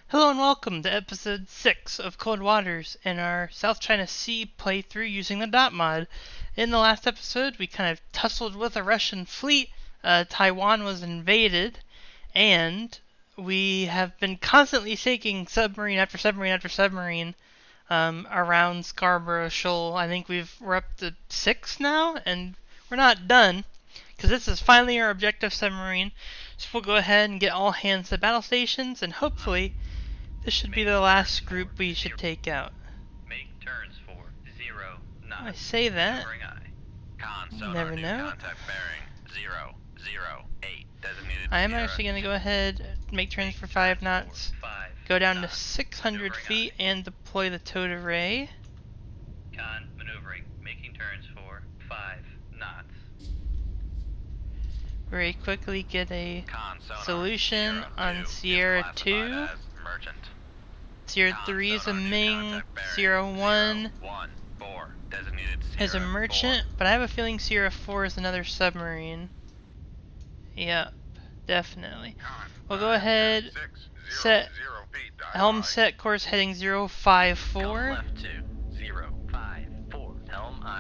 Hello and welcome to episode 6 of Cold Waters in our South China Sea playthrough using the dot mod. In the last episode, we kind of tussled with a Russian fleet. Taiwan was invaded, and we have been constantly sinking submarine after submarine after submarine around Scarborough Shoal. I think we're up to 6 now, and we're not done, because this is finally our objective submarine. So we'll go ahead and get all hands to battle stations, and hopefully this should be the last group we should take out. Make turns for 0, 9. I say that. You never know. Contact bearing 0, 0, 8. Designated I am Sierra actually going to go ahead, make turns for 5 knots, go down to 600 feet, and deploy the towed array. Con maneuvering, making turns for 5 knots. Very quickly get a Con sonar, solution on Sierra 2. Sierra 3 is a Ming, Sierra 1 is a merchant, but I have a feeling Sierra 4 is another submarine. Yep, definitely. We'll go ahead, set helm set course heading 054.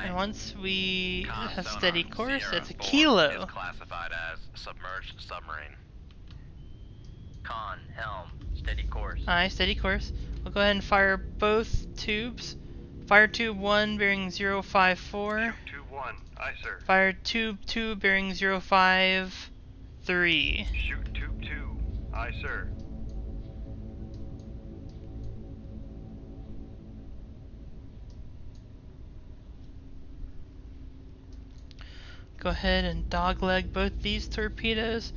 And once we have steady course, it's a kilo. Classified as submerged submarine. Con helm steady course. Aye, steady course. We'll go ahead and fire both tubes. Fire tube 1 bearing 054. Tube 1, aye sir. Fire tube 2 bearing 053. Shoot tube 2, aye sir. Go ahead and dogleg both these torpedoes.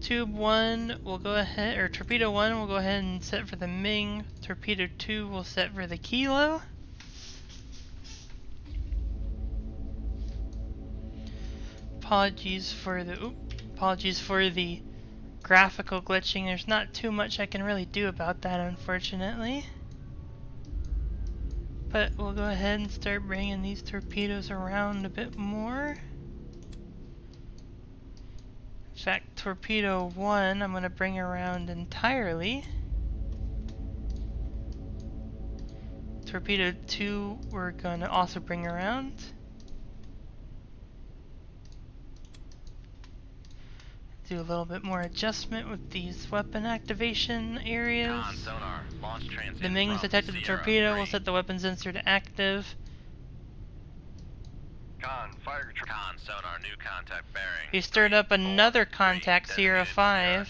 Tube 1 will go ahead, or torpedo 1 will go ahead and set for the Ming. Torpedo 2 will set for the kilo. Apologies for the graphical glitching. There's not too much I can really do about that, unfortunately. But we'll go ahead and start bringing these torpedoes around a bit more. In fact, torpedo 1 I'm going to bring around entirely. Torpedo 2 we're going to also bring around. Do a little bit more adjustment with these weapon activation areas. The Ming's detected the torpedo. We'll set the weapons sensor to active. Con sonar, new contact bearing. We stirred up another contact, Sierra 5.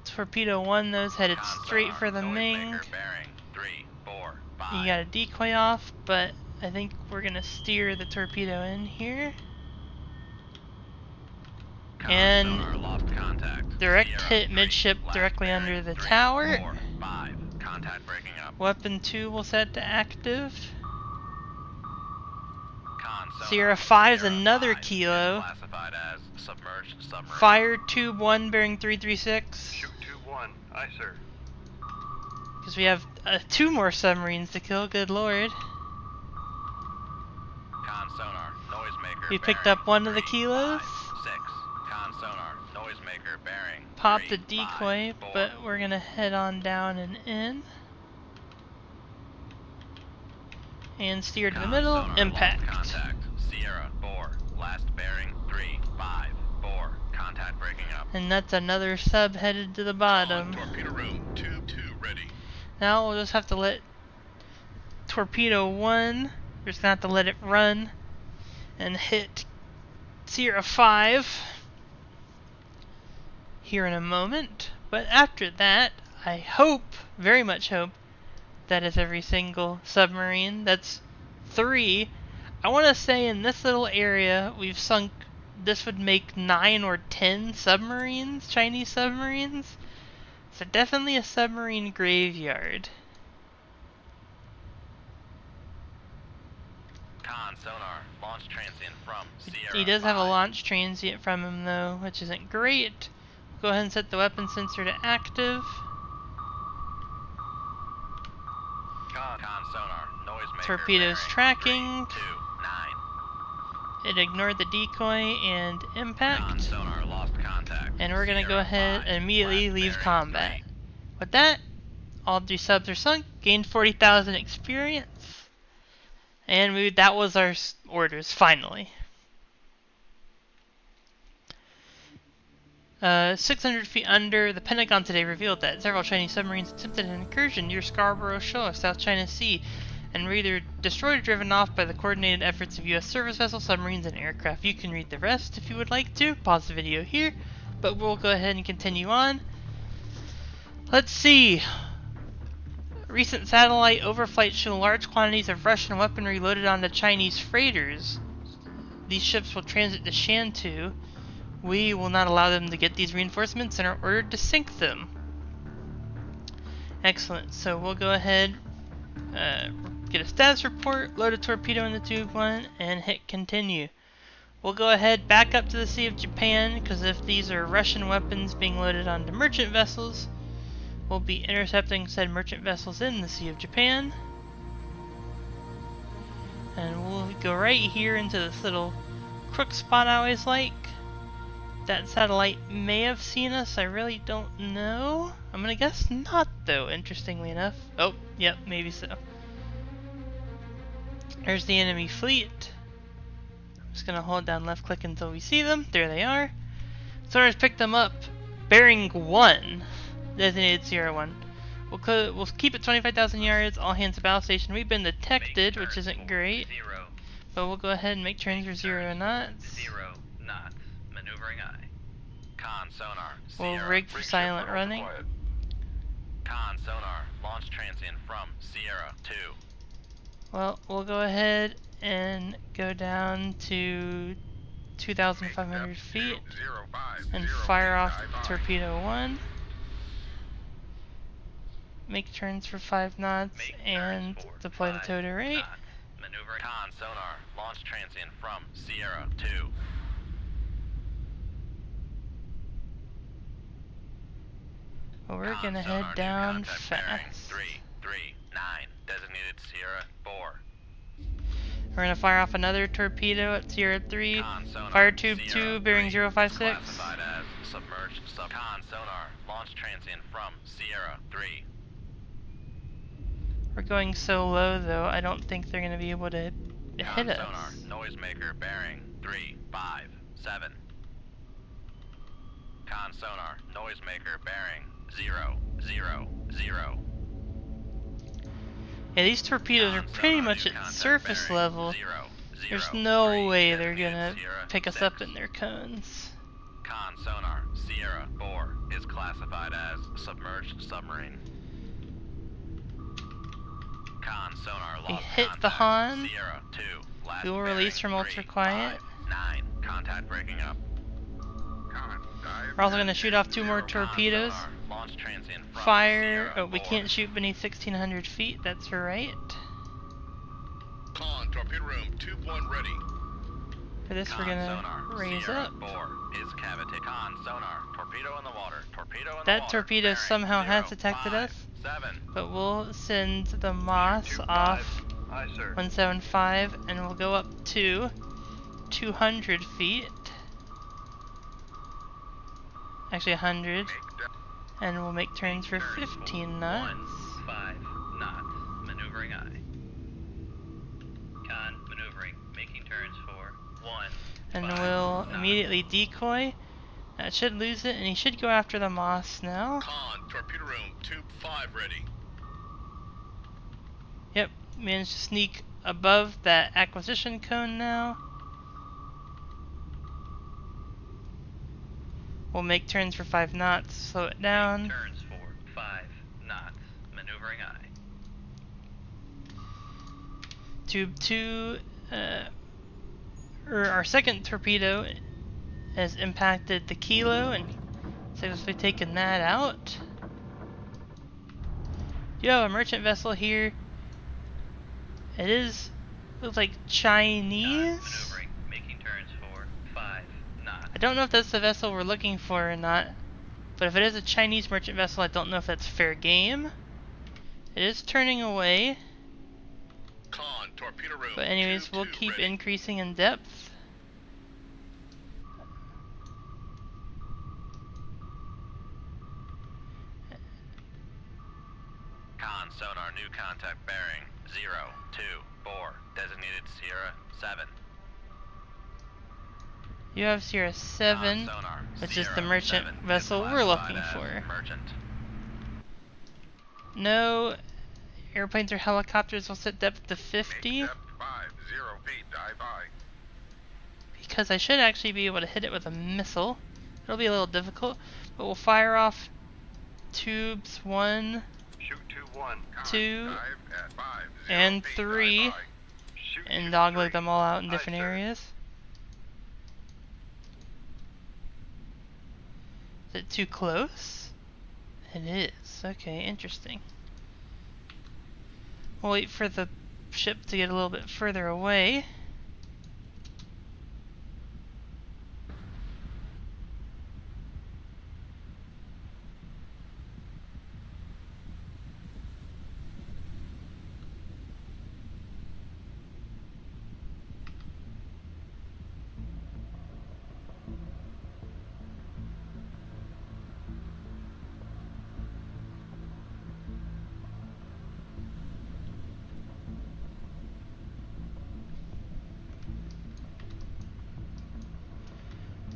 Torpedo 1, those headed straight for the Ming. You got a decoy off, but I think we're gonna steer the torpedo in here. And direct hit midship directly under the tower. Weapon 2 will set to active. Sierra 5 is another kilo. Fire tube 1 bearing 336. Shoot tube 1, aye sir. Because we have 2 more submarines to kill, good lord. We picked up 1 of the kilos. Pop the decoy, but we're gonna head on down and in. And steer to the middle, impact. Sierra 4, last bearing 354, contact breaking up. And that's another sub headed to the bottom. Torpedo room, tube 2 ready. Now we'll just have to let torpedo 1, we're just gonna have to let it run and hit Sierra 5 here in a moment. But after that, I hope, very much hope, that is every single submarine. That's 3. I want to say in this little area we've sunk, this would make 9 or 10 submarines, Chinese submarines. So definitely a submarine graveyard. Con sonar, launch transient from Sierra He does have a 5. launch transient from him though, which isn't great. Go ahead and set the weapon sensor to active. Con sonar, noisemaker Torpedoes bearing tracking. 329. It ignored the decoy and Con impact. sonar lost contact. And we're gonna go ahead and immediately leave combat. With that, all 3 subs are sunk, gained 40,000 experience, and that was our orders, finally. 600 feet under, the Pentagon today revealed that several Chinese submarines attempted an incursion near Scarborough Shoal, South China Sea, and were either destroyed or driven off by the coordinated efforts of U.S. surface vessels, submarines, and aircraft. You can read the rest if you would like to. Pause the video here, but we'll go ahead and continue on. Let's see. Recent satellite overflights show large quantities of Russian weaponry loaded onto Chinese freighters. These ships will transit to Shantou. We will not allow them to get these reinforcements and are ordered to sink them. Excellent. So we'll go ahead, get a status report, load a torpedo in the tube 1, and hit continue. We'll go ahead back up to the Sea of Japan, because if these are Russian weapons being loaded onto merchant vessels, we'll be intercepting said merchant vessels in the Sea of Japan. And we'll go right here into this little crook spot I always like. That satellite may have seen us, I really don't know. I'm gonna guess not though, interestingly enough. Oh, yep, maybe so. There's the enemy fleet. I'm just gonna hold down left click until we see them. There they are. Sonar's picked them up. Bearing 1. Designated Sierra 1. We'll keep it 25,000 yards, all hands to battle station. We've been detected, which isn't great. 0. But we'll go ahead and make turns for 0 knots. 0 knots. Maneuvering eye. Con sonar. We'll Sierra. rig for silent running. Con sonar. Launch transient from Sierra 2. Well, we'll go ahead and go down to 2,500 feet and fire off torpedo 1. Make turns for 5 knots and deploy the tow to rate. Maneuver. Con sonar. Launch transient from Sierra 2. Well, we're Con gonna sonar, head new down contact bearing fast. 339. Designated Sierra 4. We're gonna fire off another torpedo at Sierra 3. Con sonar. Fire tube Sierra 2, bearing 3. 056. Classified as submerged Con sonar. Launch transient from Sierra 3. We're going so low though, I don't think they're gonna be able to hit Con us. sonar. Noisemaker bearing 357. Con sonar. Noisemaker bearing 000. Yeah, these torpedoes are Con pretty sonar, much new at contact surface bearing level. 003. There's no way they're Designated gonna Sierra pick us 6. up in their cones. Con sonar. Sierra 4 is classified as submerged submarine. Con sonar We lost hit contact. the Han. Sierra 2. Last We will release from bearing ultra quiet. 359. Contact breaking up. We're also gonna shoot off 2 more torpedoes. Con sonar. Launch transient from Fire. Sierra Oh, we 4. can't shoot beneath 1,600 feet. That's right. Con, torpedo room, tube 1 ready. For this, we're Con gonna sonar. raise Sierra up. 4 is cavity. Con sonar. Torpedo in the water. Torpedo in the That water. torpedo Bearing somehow has detected us, 057. but we'll send the Moss Tube off 5. Aye, sir. 175, and we'll go up to 200 feet. Actually, 100. And we'll make turns for 15 knots. 5 knots. Maneuvering eye. Con maneuvering. Making turns for 1. And 5 we'll knots. immediately decoy. That should lose it, and he should go after the Moss now. Con, torpedo room, tube 5 ready. Yep, managed to sneak above that acquisition cone now. We'll make turns for 5 knots, slow it down. Make turns for 5 knots. Maneuvering eye. Tube 2, our second torpedo has impacted the Kilo and successfully taken that out. You have a merchant vessel here. It looks like Chinese. Maneuvering. Making turns for 5 knots. I don't know if that's the vessel we're looking for or not, but if it is a Chinese merchant vessel, I don't know if that's fair game. It is turning away, Con, torpedo room, but anyways, tube we'll 2 keep ready. increasing in depth. sonar, new contact bearing 024, designated Sierra 7. You have Sierra 7, Sonar, which is the Sierra merchant 7 vessel is we're classified looking as for. Merchant. No airplanes or helicopters will set depth to 50. Depth 50 feet, dive high. Because I should actually be able to hit it with a missile. It'll be a little difficult, but we'll fire off tubes 1, Shoot 2-1. 2, Dive at 50 and feet, 3, dive high. Shoot and 2-3. dogleg them all out in Aye, different sir. areas. Is it too close? It is. Okay, interesting. We'll wait for the ship to get a little bit further away.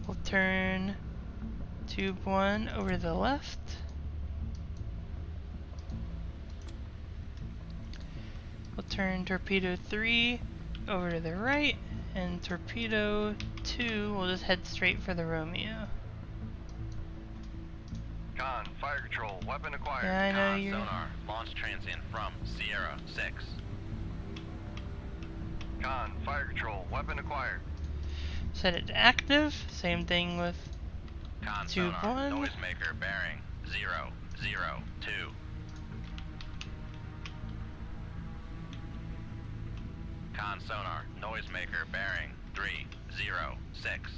We'll turn tube 1 over to the left. We'll turn torpedo 3 over to the right, and torpedo 2 will just head straight for the Romeo. Con, fire control, weapon acquired. Yeah, I know you're... Sonar, launch transient from Sierra 6. Con, fire control, weapon acquired. Set it to active. Same thing with Con tube sonar, 1. noisemaker bearing 002. Con sonar, noisemaker bearing 306.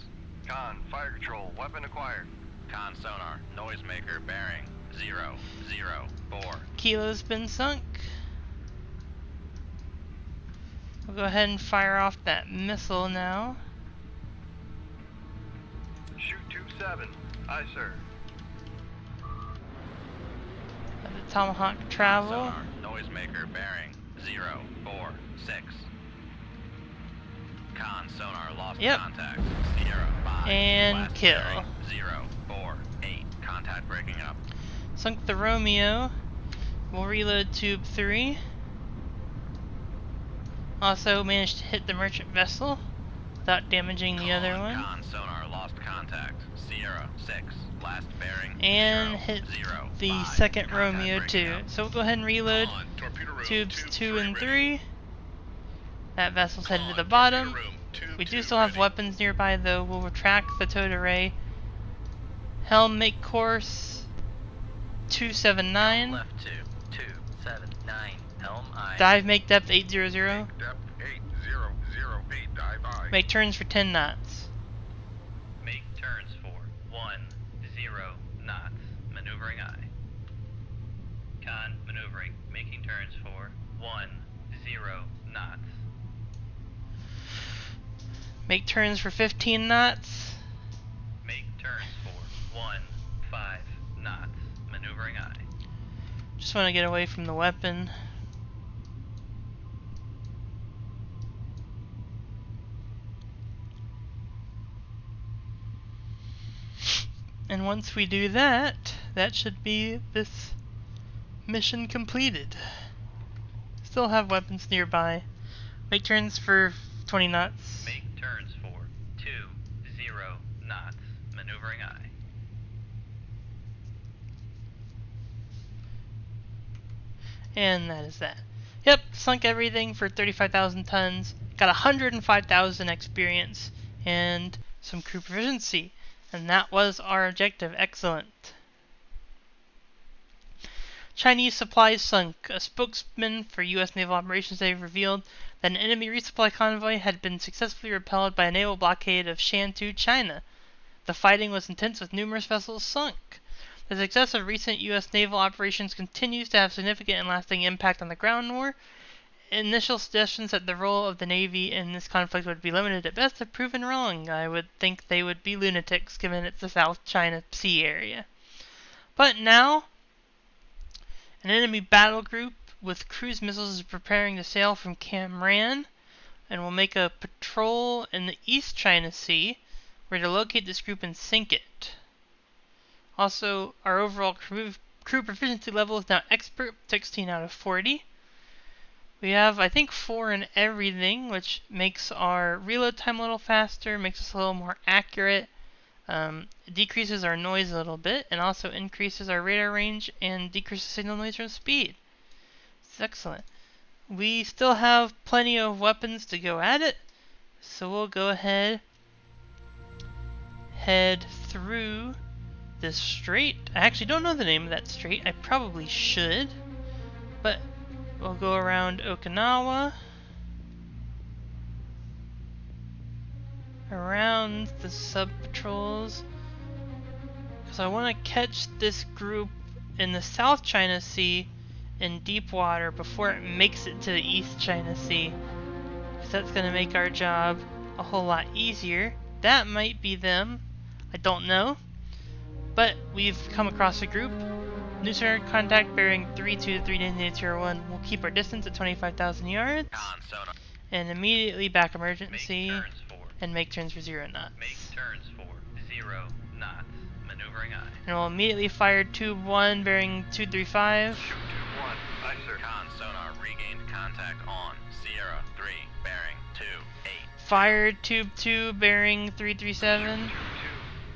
Con, fire control, weapon acquired. Con sonar, noisemaker bearing 004. Kilo's been sunk. We'll go ahead and fire off that missile now. Shoot 2-7. Aye, sir. Let the Tomahawk travel. Sonar, noisemaker bearing 046. Con sonar lost Yep. contact. Sierra 5. And last kill. bearing 048. Contact breaking up. Sunk the Romeo. We'll reload tube 3. Also managed to hit the merchant vessel without damaging the other one. Con sonar lost contact. Sierra 6. Last bearing. And 0, hit 0, the 5. second Contact Romeo breaking too. up. So we'll go ahead and reload Con, torpedo room, tubes tube 2 and ready. 3. That vessel's headed to the Con, bottom. torpedo room, tube We do 2 still have ready. weapons nearby though. We'll retract the towed array. Helm make course 279. Left 2, 279, helm I. Dive make depth 800. Depth 800 feet, dive high. Make turns for 10 knots. Make turns for 10 knots, maneuvering I. Con, maneuvering, making turns for 10 knots. Make turns for 15 knots. Make turns for 15 knots, maneuvering I. Just want to get away from the weapon. And once we do that, that should be this mission completed. Still have weapons nearby. Make turns for 20 knots. Make turns for 20 knots, maneuvering I. And that is that. Yep, sunk everything for 35,000 tons. Got 105,000 experience and some crew proficiency. And that was our objective. Excellent. Chinese supplies sunk. A spokesman for U.S. naval operations today revealed that an enemy resupply convoy had been successfully repelled by a naval blockade of Shantou, China. The fighting was intense with numerous vessels sunk. The success of recent U.S. naval operations continues to have significant and lasting impact on the ground war. Initial suggestions that the role of the Navy in this conflict would be limited at best have proven wrong. I would think they would be lunatics given it's the South China Sea area. But now, an enemy battle group with cruise missiles is preparing to sail from Cam Ranh, and will make a patrol in the East China Sea. We're to locate this group and sink it. Also, our overall crew proficiency level is now expert, 16 out of 40. We have, I think, 4 in everything, which makes our reload time a little faster, makes us a little more accurate, decreases our noise a little bit, and also increases our radar range and decreases signal noise from speed. It's excellent. We still have plenty of weapons to go at it, so we'll go ahead, head through this strait. I actually don't know the name of that strait. I probably should, but we'll go around Okinawa, around the sub-patrols, because I want to catch this group in the South China Sea in deep water before it makes it to the East China Sea, because that's going to make our job a whole lot easier. That might be them, I don't know, but we've come across a group. New center contact bearing 3239801. We'll keep our distance at 25,000 yards. Con sonar. And immediately back Make emergency turns for. and make turns for 0 knots. Make turns for 0 knots. Maneuvering aye. And we'll immediately fire tube 1 bearing 235. Shoot 2-1. Aye, sir. Con sonar regained contact on Sierra 3 bearing 28. Fire tube 2 bearing 337. 2-2.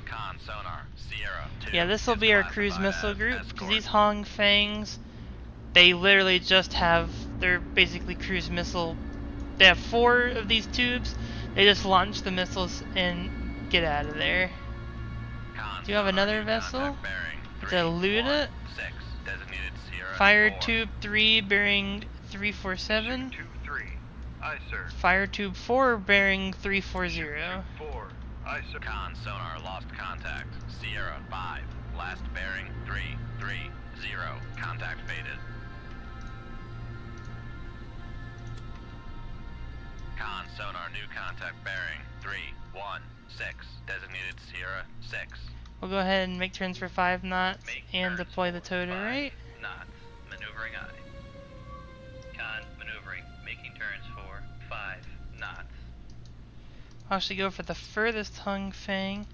Con sonar Sierra 2. Yeah, this will is be our classified cruise missile as group, because escort. these Hong Fangs, they literally just have, they're basically cruise missile. They have 4 of these tubes. They just launch the missiles and get out of there. Con Do you have sonar another new vessel? contact bearing It's a Luda. 316, designated Sierra Fire 4. tube 3 bearing 347. Shoot 2-3. Aye, sir. Fire tube 4 bearing 340. 4. Aye, sir. Con sonar lost contact. Sierra 5. Last bearing 330. Contact faded. Con sonar new contact bearing 316. Designated Sierra 6. We'll go ahead and make turns for 5 knots Make and turns deploy the for tow to 5 right. knots. Maneuvering aye. Con maneuvering. Making turns for 5 knots. I'll actually go for the furthest Hung Fang.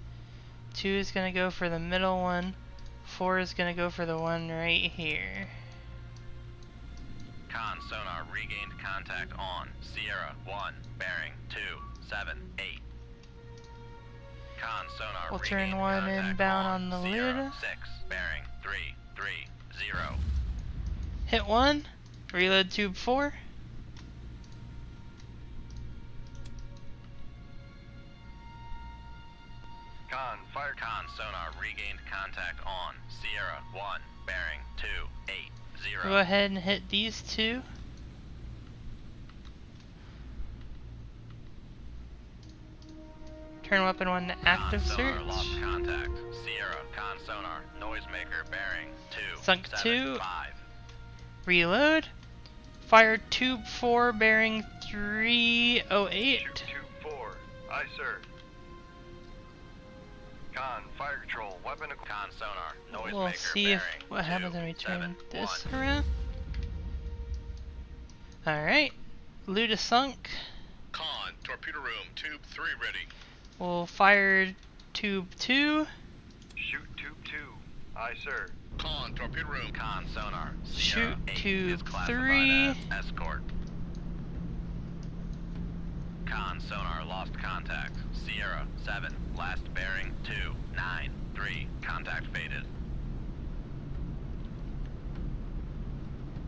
2 is going to go for the middle one. 4 is going to go for the one right here. Con sonar regained contact on Sierra 1 bearing 278. Con sonar We'll turn regained 1 contact inbound on the Sierra Luda. 6 bearing 330. Hit 1. Reload tube 4. Con sonar regained contact on Sierra 1 bearing 280. Go ahead and hit these 2. Turn weapon 1 to active Con sonar search. lost contact. Sierra con sonar noisemaker bearing Sunk 2. 275. Reload. Fire tube 4 bearing 308. Shoot 2-4. Aye, sir. Con, fire control, weapon Con sonar noisemaker We'll see bearing if what happens when we turn 271. this around. Alright. Luda sunk. Con, torpedo room, tube 3 ready. We'll fire tube 2. Shoot tube 2. Aye, sir. Con, torpedo room. Con sonar Shoot Sierra 8 tube is classified 3. as escort. Con sonar lost contact. Sierra 7 last bearing 293. Contact faded.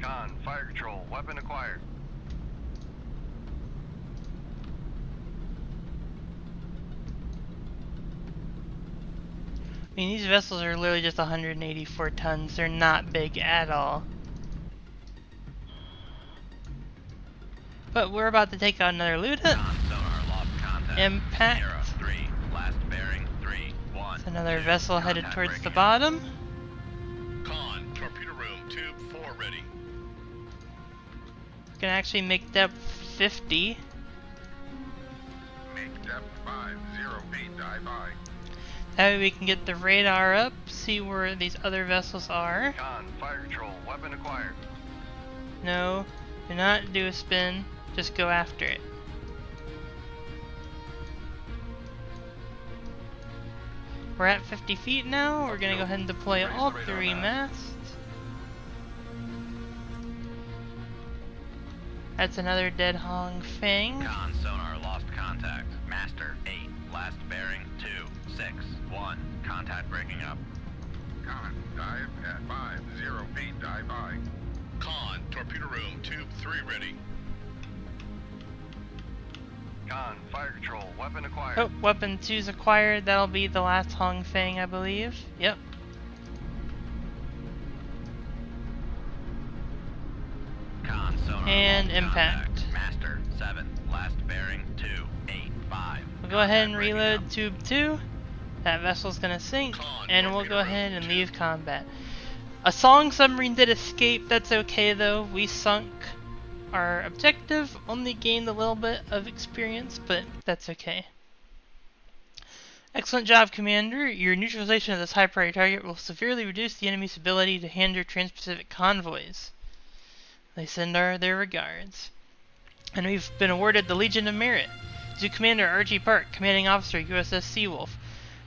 Con, fire control, weapon acquired. I mean, these vessels are literally just 184 tons. They're not big at all. But we're about to take out another Luda. Con sonar lost contact. Impact. Sierra 3 last bearing 31. It's another vessel headed Contact towards the breaking. bottom. Con, torpedo room, tube 4 ready. We can actually make depth 50. Make depth 508, dive aye. That way we can get the radar up, see where these other vessels are. Con, fire control, weapon acquired. No, do not do a spin. Just go after it. We're at 50 feet now. We're gonna go ahead and deploy all 3 masts. That's another dead Hong Feng. Con sonar lost contact. Master 8, last bearing 261. Contact breaking up. Con, dive at 50 feet, dive by. Con, torpedo room, tube 3 ready. Con, fire control, weapon acquired. Oh, weapon 2's acquired. That'll be the last Hong Feng, I believe. Yep. Con sonar And lost impact. contact. Master 7, last bearing 285. We'll go ahead and Contact breaking reload up. tube 2. That vessel's gonna sink, and we'll go ahead and leave combat. A Song submarine did escape. That's okay though. We sunk our objective, only gained a little bit of experience, but that's okay. Excellent job, Commander. Your neutralization of this high priority target will severely reduce the enemy's ability to hinder Trans-Pacific convoys. They send their regards. And we've been awarded the Legion of Merit to Commander R.G. Park, Commanding Officer, USS Seawolf,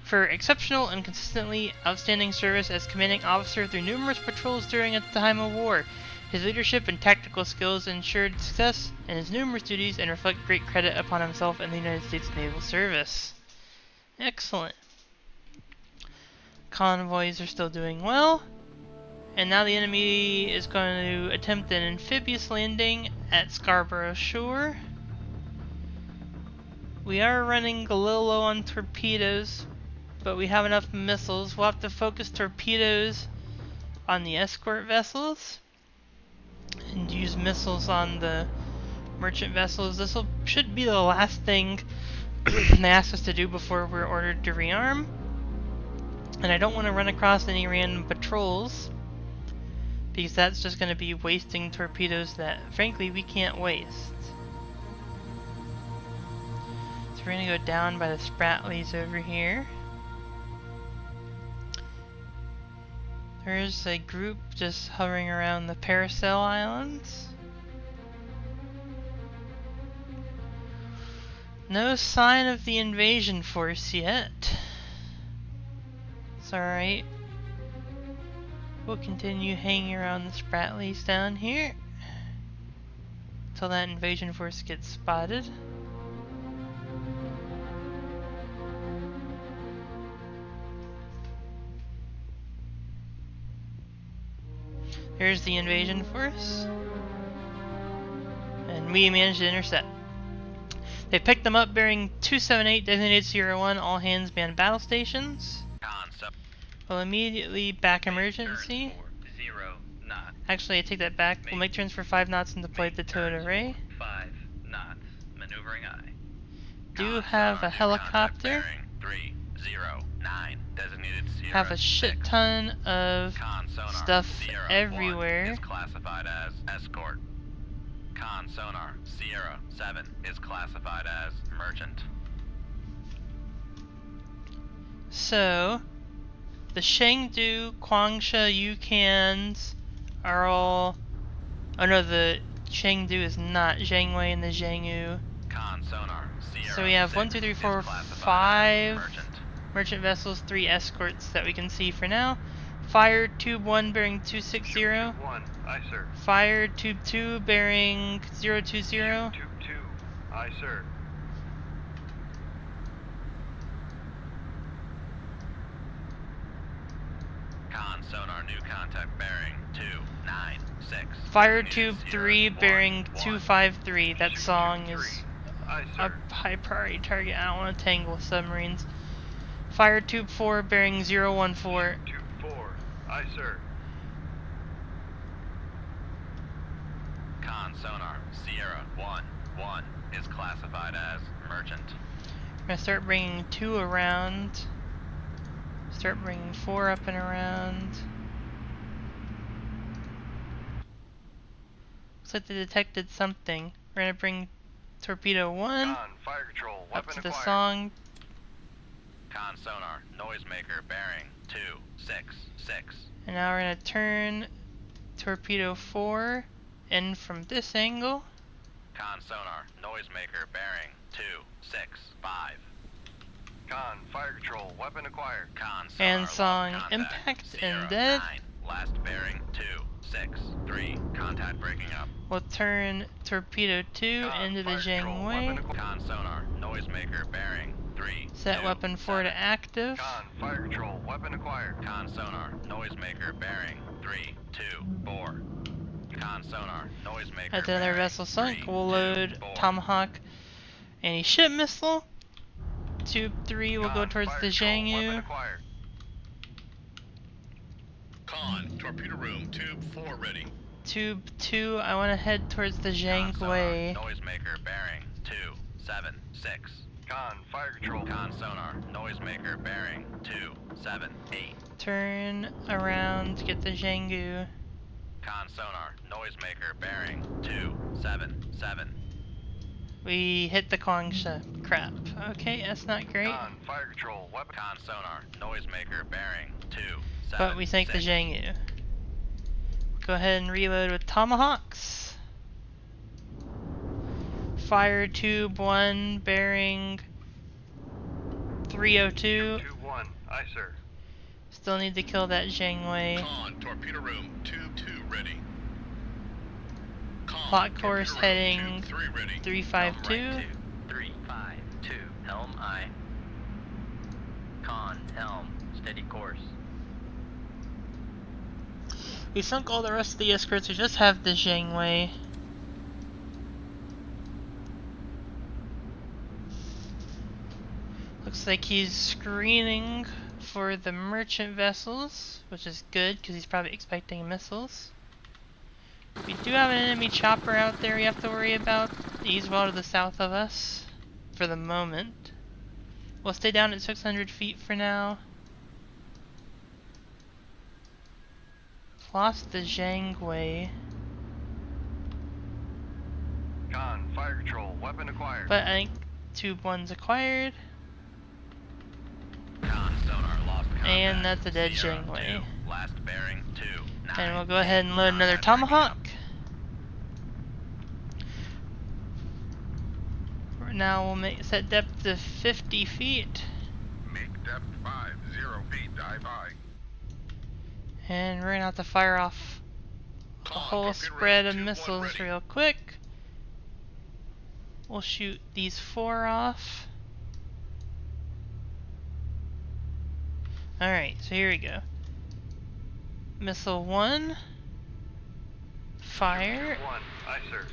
for exceptional and consistently outstanding service as Commanding Officer through numerous patrols during a time of war. His leadership and tactical skills ensured success in his numerous duties and reflect great credit upon himself and the United States Naval Service. Excellent. Convoys are still doing well. And now the enemy is going to attempt an amphibious landing at Scarborough Shore. We are running a little low on torpedoes, but we have enough missiles. We'll have to focus torpedoes on the escort vessels and use missiles on the merchant vessels. This should be the last thing they asked us to do before we're ordered to rearm. And I don't want to run across any random patrols, because that's just going to be wasting torpedoes that, frankly, we can't waste. So we're going to go down by the Spratlys over here. There's a group just hovering around the Paracel Islands. No sign of the invasion force yet. It's alright. We'll continue hanging around the Spratlys down here until that invasion force gets spotted. There's the invasion force, and we managed to intercept. They picked them up bearing 278, designated Sierra 1, all hands man battle stations. Con sub. We'll immediately back emergency. Turns for 0 knots. Actually, I take that back. We'll make turns for 5 knots and deploy the towed Turns array. for 5 knots. Maneuvering eye. Do Con have sonar a new helicopter. contact bearing 309. Designated Sierra Have a shit 6. ton of Con sonar stuff Sierra 1 everywhere. is classified as escort. Con sonar Sierra 7 is classified as merchant. So, the Chengdu, Kwangsha, Yucans are all... Oh no, the Chengdu is not. Zhangwei and the Zhangyu. Con sonar Sierra So we have 6 1, 2, 3, 4, is classified as 5 merchant. merchant vessels, 3 escorts that we can see for now. Fire tube 1 bearing 260. 1, aye sir. Fire tube 2 bearing 020. Tube 2, aye sir. Con sonar new contact bearing 296. Fire Designated tube Sierra 3 1, bearing 1. 253. That Tube song 3, is aye a sir. high priority target. I don't want to tangle with submarines. Fire tube 4 bearing 014. Tube 4, aye sir. Con sonar Sierra 1 1 is classified as merchant. I'm gonna start bringing 2 around. Start bringing 4 up and around. Looks like they detected something. We're gonna bring torpedo 1 Con, fire control, up weapon to the acquired. song. Con sonar noisemaker bearing 266. And now we're gonna turn torpedo 4 in from this angle. Con sonar, noisemaker bearing 265. Con, fire control, weapon acquired. Con sonar, And lost song contact. impact Sierra and dead. 9, last bearing 263. Contact breaking up. We'll turn torpedo 2 Con, into the fire control, weapon Jangwei. acquired. Con sonar, noisemaker bearing 3. Set 2, weapon 4 to 7. active. Con, fire control, weapon acquired. Con sonar, noisemaker bearing 3, 2, 4. Con sonar, noisemaker At another bearing vessel sunk, 3, we'll 2, load 4. Tomahawk anti-ship missile. Tube 3 will go Con, towards fire the control, weapon Zhangyu. acquired. Con, torpedo room, tube 4 ready. Tube 2, I want to head towards the Con sonar, Zhangwei. noisemaker bearing 276. Con, fire control. Con sonar, noisemaker bearing 278. Turn around to get the Zhangyu. Con sonar, noisemaker bearing 277. We hit the Kwangsha. Crap. Okay, that's not great. Con, fire control, weapon. Con sonar, noisemaker bearing 276. But we sank the Zhangyu. Go ahead and reload with Tomahawks. Fire tube 1 bearing 302. 2-1, aye sir. Still need to kill that Zhangwei. Con, torpedo room, tube 2 ready. Con, Plot course torpedo room, heading tube 3 ready. 352. Helm right 352. Helm aye. Con, helm, steady course. We sunk all the rest of the escorts, we just have the Zhangwei. Looks like he's screening for the merchant vessels, which is good because he's probably expecting missiles. We do have an enemy chopper out there we have to worry about. He's well to the south of us for the moment. We'll stay down at 600 feet for now. Lost the Zhangwei, Con, fire control, weapon acquired. but I think Tube 1's acquired. Con sonar, lost contact. And that's a dead Sierra Zhangwei. 2, last bearing 298. And we'll go ahead and load another Contact breaking up. Tomahawk. Now we'll set depth to 50 feet. Make depth 50 feet, dive high. And we're gonna have to fire off a Con, whole torpedo room, spread of tube 1 missiles ready. real quick. We'll shoot these 4 off. Alright, so here we go. Missile 1. Fire. 2-1, aye sir.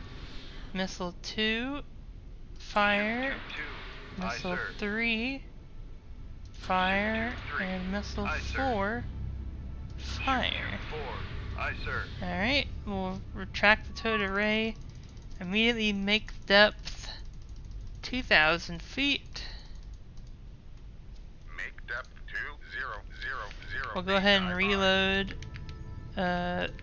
Missile 2. Fire. 2-2, aye Missile sir. 3. Fire. 2-3, And missile aye, sir. 4. Fire. 4, aye sir. Alright, we'll retract the towed array. Immediately make depth 2,000 feet. Make depth 2000. We'll go ahead and dive high. reload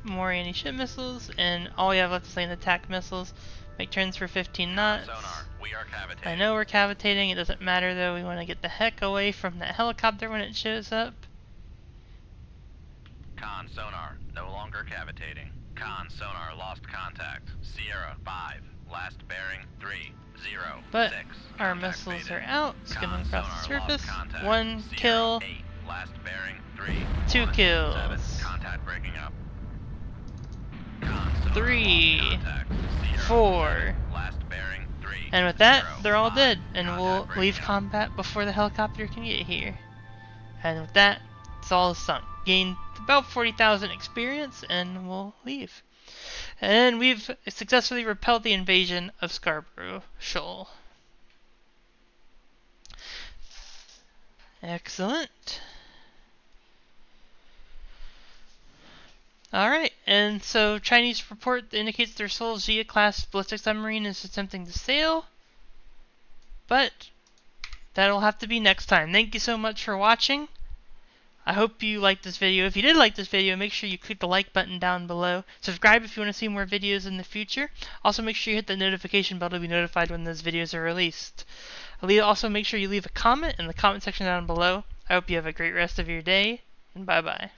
more anti-ship missiles, and all we have left is land attack missiles. Make turns for 15 Con knots. sonar, we are cavitating. I know we're cavitating, it doesn't matter though, we want to get the heck away from that helicopter when it shows up. Con sonar, no longer cavitating. Con sonar, lost contact. Sierra 5, last bearing 3, 0, But 6. our Contact missiles faded. are out, skimming Con across the sonar, lost surface. contact. 1 Sierra kill. 8, last bearing 3, 2 1, kills. 7. Contact breaking up. Con sonar, 3, lost contact. Sierra 4. 7, last bearing 3. And with that, 0, they're all 5. dead, and Contact we'll breaking leave up. combat before the helicopter can get here. And with that, it's all sunk. Gained about 40,000 experience, and we'll leave. And we've successfully repelled the invasion of Scarborough Shoal. Excellent. Alright, and so Chinese report indicates their Seoul Jia-class ballistic submarine is attempting to sail. But that'll have to be next time. Thank you so much for watching. I hope you liked this video. If you did like this video, make sure you click the like button down below. Subscribe if you want to see more videos in the future. Also, make sure you hit the notification bell to be notified when those videos are released. Also, make sure you leave a comment in the comment section down below. I hope you have a great rest of your day, and bye-bye.